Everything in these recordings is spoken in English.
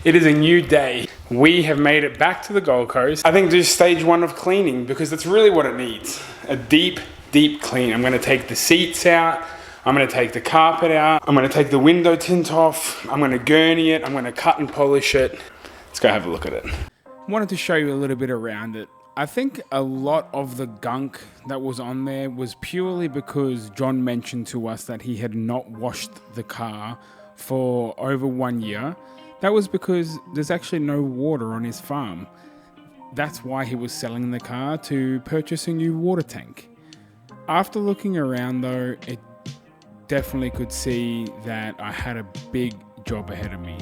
It is a new day. We have made it back to the Gold Coast. I think do stage 1 of cleaning because that's really what it needs. A deep, deep clean. I'm gonna take the seats out. I'm gonna take the carpet out. I'm gonna take the window tint off. I'm gonna gurney it. I'm gonna cut and polish it. Let's go have a look at it. I wanted to show you a little bit around it. I think a lot of the gunk that was on there was purely because John mentioned to us that he had not washed the car for over 1 year. That was because there's actually no water on his farm. That's why he was selling the car to purchase a new water tank. After looking around though, it definitely could see that I had a big job ahead of me.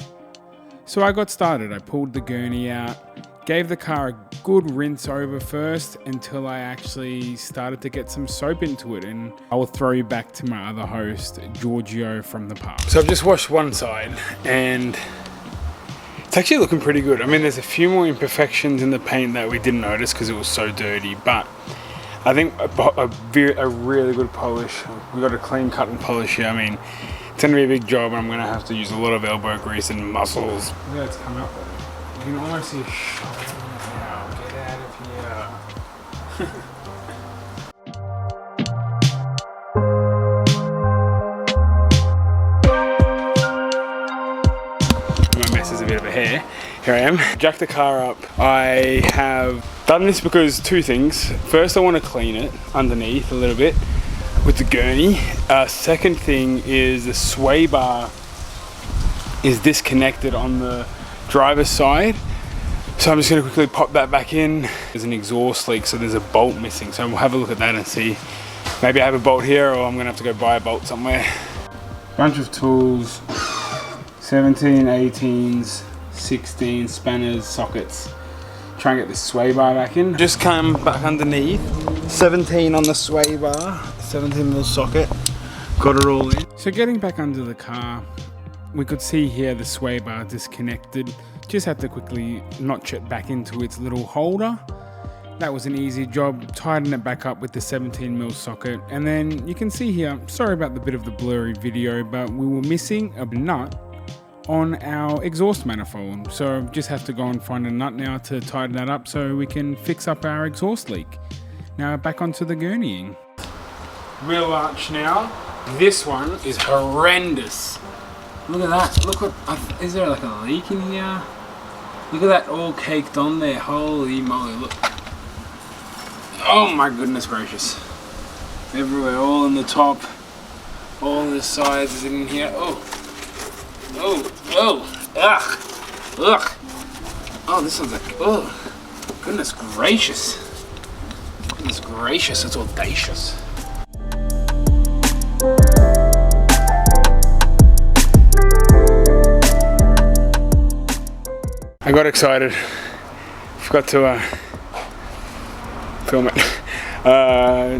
So I got started. I pulled the gurney out, gave the car a good rinse over first until I actually started to get some soap into it, and I will throw you back to my other host, Giorgio from the pub. So I've just washed one side and it's actually looking pretty good. I mean, there's a few more imperfections in the paint that we didn't notice because it was so dirty, but I think a really good polish. We got a clean cut and polish here. I mean, it's gonna be a big job and I'm gonna have to use a lot of elbow grease and muscles. Look at it's come up there. You can almost see a shot now. Get out of here. My mess is a bit of a hair. Here I am. Jack the car up. I have done this because two things. First, I want to clean it underneath a little bit with the gurney. Second thing is the sway bar is disconnected on the driver's side. So I'm just going to quickly pop that back in. There's an exhaust leak, so there's a bolt missing. So we'll have a look at that and see. Maybe I have a bolt here or I'm going to have to go buy a bolt somewhere. Bunch of tools. 17, 18s, 16 spanners, sockets. Try and get this sway bar back in. Just come back underneath. 17 on the sway bar, 17mm socket. Got it all in. So getting back under the car, we could see here the sway bar disconnected. Just had to quickly notch it back into its little holder. That was an easy job. Tighten it back up with the 17mm socket. And then you can see here, sorry about the bit of the blurry video, but we were missing a nut on our exhaust manifold. So just have to go and find a nut now to tighten that up so we can fix up our exhaust leak. Now back onto the gurneying. Wheel arch now. This one is horrendous. Look at that. Look what, is there like a leak in here? Look at that all caked on there. Holy moly, look. Oh my goodness gracious. Everywhere, all in the top, all the sides is in here. Oh. Oh, oh, ugh, ugh. Oh, this one's like, oh, goodness gracious. Goodness gracious, it's audacious. I got excited. Forgot to film it.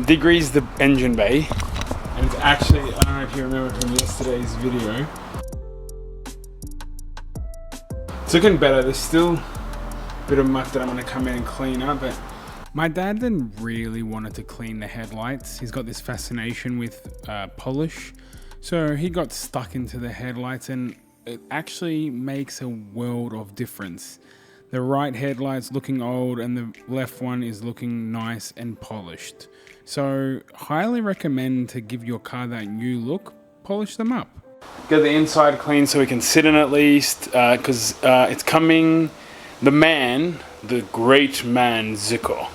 Degreased the engine bay. And it's actually, I don't know if you remember from yesterday's video, it's looking better. There's still a bit of muck that I'm going to come in and clean up, but my dad didn't really want to clean the headlights. He's got this fascination with polish, so he got stuck into the headlights, and it actually makes a world of difference. The right headlight's looking old and the left one is looking nice and polished. So highly recommend to give your car that new look, polish them up. Get the inside clean so we can sit in at least, because it's coming, the great man Zico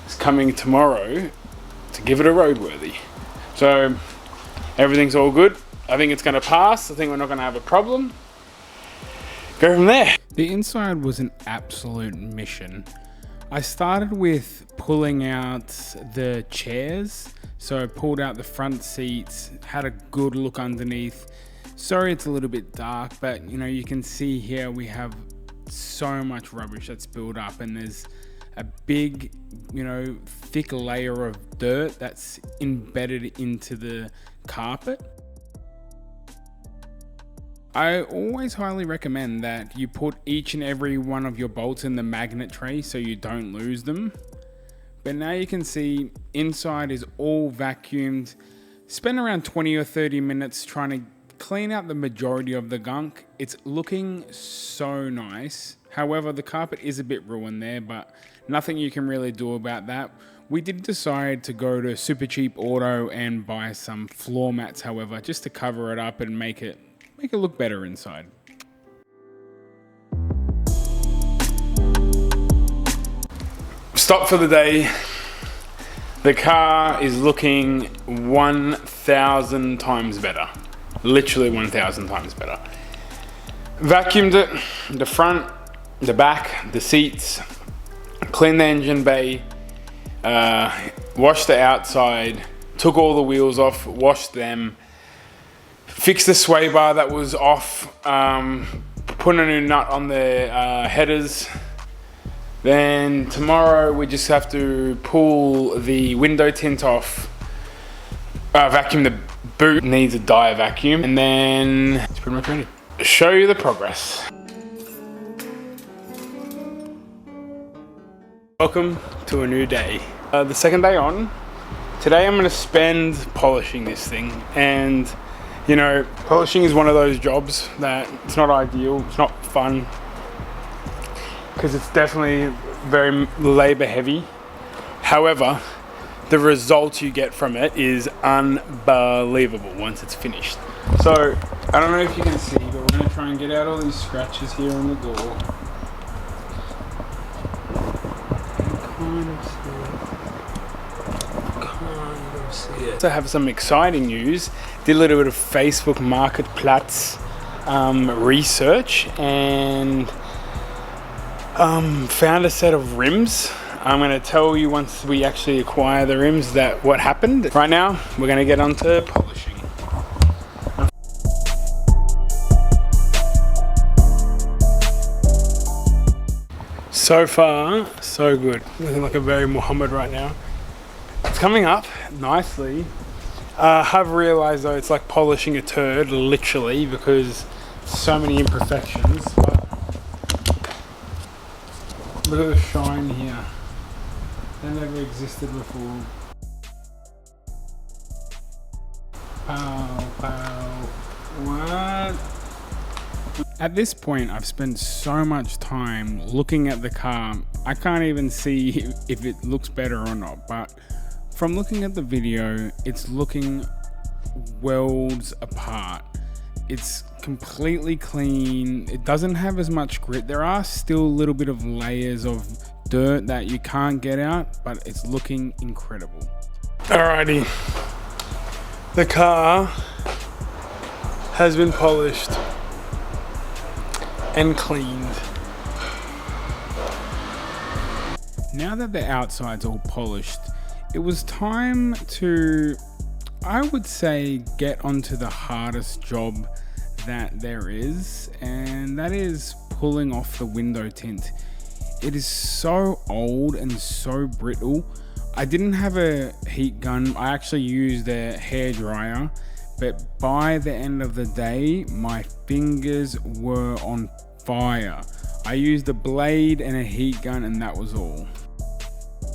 is coming tomorrow to give it a roadworthy. So everything's all good. I think it's going to pass. I think we're not going to have a problem. Go from there. The inside was an absolute mission. I started with pulling out the chairs. So I pulled out the front seats, had a good look underneath. Sorry it's a little bit dark, but you know, you can see here we have so much rubbish that's built up, and there's a big, you know, thick layer of dirt that's embedded into the carpet. I always highly recommend that you put each and every one of your bolts in the magnet tray so you don't lose them. But now you can see inside is all vacuumed. Spend around 20 or 30 minutes trying to clean out the majority of the gunk. It's looking so nice. However, the carpet is a bit ruined there, but nothing you can really do about that. We did decide to go to Super Cheap Auto and buy some floor mats, however, just to cover it up and make it look better inside. Stop for the day. The car is looking 1,000 times better. Literally 1,000 times better. Vacuumed it, the front, the back, the seats, cleaned the engine bay, washed the outside, took all the wheels off, washed them, fixed the sway bar that was off, put a new nut on the headers. Then tomorrow we just have to pull the window tint off, vacuum the boot, needs a dye vacuum, and then it's pretty much ready. Show you the progress. Welcome to a new day. The second day on. Today I'm going to spend polishing this thing, and you know, polishing is one of those jobs that it's not ideal, it's not fun, because it's definitely very labor heavy. However, the result you get from it is unbelievable once it's finished. So I don't know if you can see, but we're going to try and get out all these scratches here on the door. So I have some exciting news. Did a little bit of Facebook Marketplace research and found a set of rims. I'm going to tell you once we actually acquire the rims that what happened. Right now, we're going to get onto polishing. So far, so good. Looking like a very Muhammad right now. It's coming up nicely. I've realized though it's like polishing a turd, literally, because so many imperfections. But look at the shine here. That never existed before. Pow, pow. What? At this point, I've spent so much time looking at the car, I can't even see if it looks better or not, but from looking at the video, it's looking worlds apart. It's completely clean. It doesn't have as much grit. There are still a little bit of layers of dirt that you can't get out, but it's looking incredible. Alrighty, the car has been polished and cleaned. Now that the outside's all polished, it was time to, I would say, get onto the hardest job that there is, and that is pulling off the window tint. It is so old and so brittle. I didn't have a heat gun. I actually used a hairdryer, but by the end of the day, my fingers were on fire. I used a blade and a heat gun, and that was all.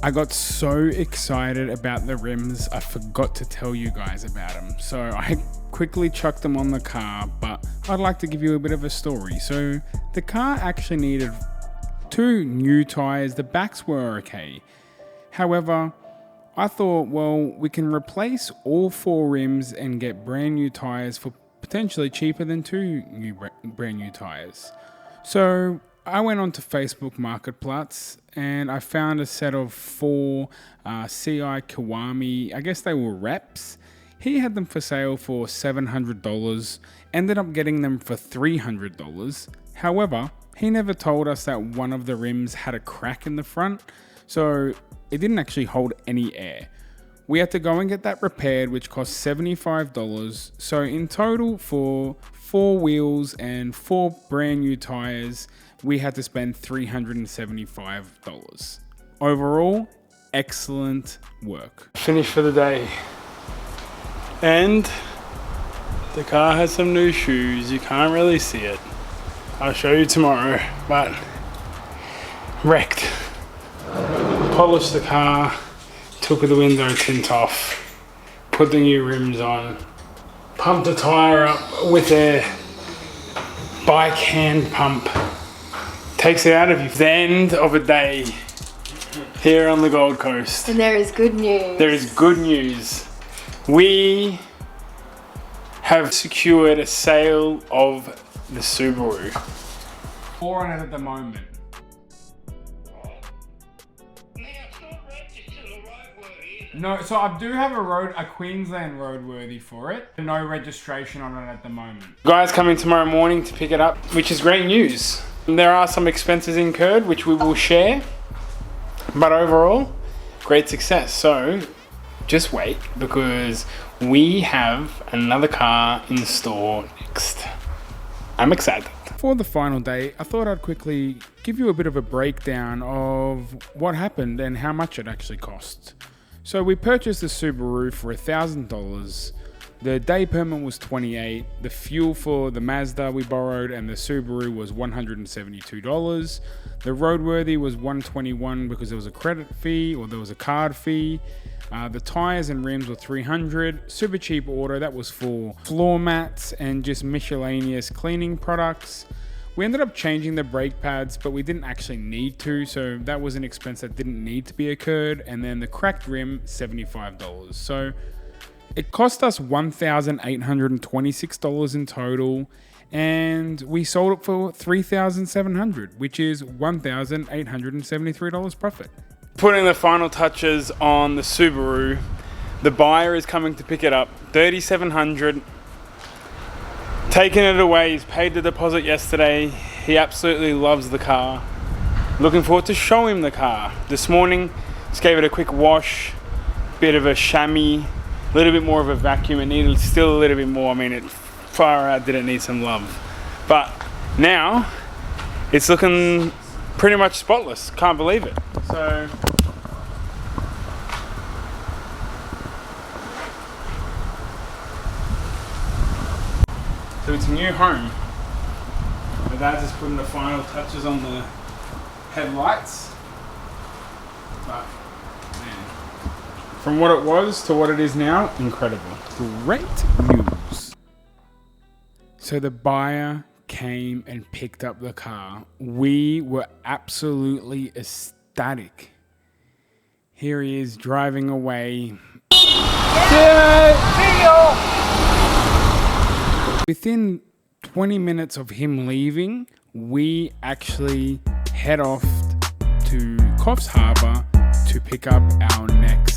I got so excited about the rims, I forgot to tell you guys about them. So I quickly chucked them on the car, but I'd like to give you a bit of a story. So the car actually needed 2 new tires. The backs were okay. However, I thought, well, we can replace all 4 rims and get brand new tires for potentially cheaper than 2 brand new tires. So I went onto Facebook Marketplace and I found a set of 4 CI Kiwami, I guess they were reps. He had them for sale for $700, ended up getting them for $300. However, he never told us that one of the rims had a crack in the front, so it didn't actually hold any air. We had to go and get that repaired, which cost $75. So in total, for 4 wheels and 4 brand new tires, we had to spend $375. Overall, excellent work. Finished for the day. And the car has some new shoes. You can't really see it. I'll show you tomorrow, but wrecked. Polished the car, took the window tint off, put the new rims on, pumped the tyre up with a bike hand pump. Takes it out of you. The end of a day here on the Gold Coast. And there is good news. There is good news. We have secured a sale of the Subaru. 4 on it at the moment. No, so I do have a Queensland roadworthy for it. No registration on it at the moment. Guys coming tomorrow morning to pick it up, which is great news. There are some expenses incurred, which we will share. But overall, great success. So just wait, because we have another car in store next. I'm excited. For the final day, I thought I'd quickly give you a bit of a breakdown of what happened and how much it actually cost. So we purchased the Subaru for $1,000. The day permit was $28. The fuel for the Mazda we borrowed and the Subaru was $172. The roadworthy was $121 because there was a credit fee, or there was a card fee. The tires and rims were $300. Super cheap order, that was for floor mats and just miscellaneous cleaning products. We ended up changing the brake pads, but we didn't actually need to, so that was an expense that didn't need to be incurred. And then the cracked rim, $75. So it cost us $1,826 in total, and we sold it for $3,700, which is $1,873 profit. Putting the final touches on the Subaru, the buyer is coming to pick it up, $3,700. Taking it away, he's paid the deposit yesterday. He absolutely loves the car. Looking forward to showing him the car. This morning, just gave it a quick wash, bit of a chamois, a little bit more of a vacuum. It needed still a little bit more. I mean, it far out didn't need some love. But now, it's looking pretty much spotless. Can't believe it. So it's a new home. My dad's just putting the final touches on the headlights. But man, from what it was to what it is now, incredible. Great news. So the buyer came and picked up the car. We were absolutely ecstatic. Here he is driving away. Within 20 minutes of him leaving, we actually head off to Coffs Harbour to pick up our next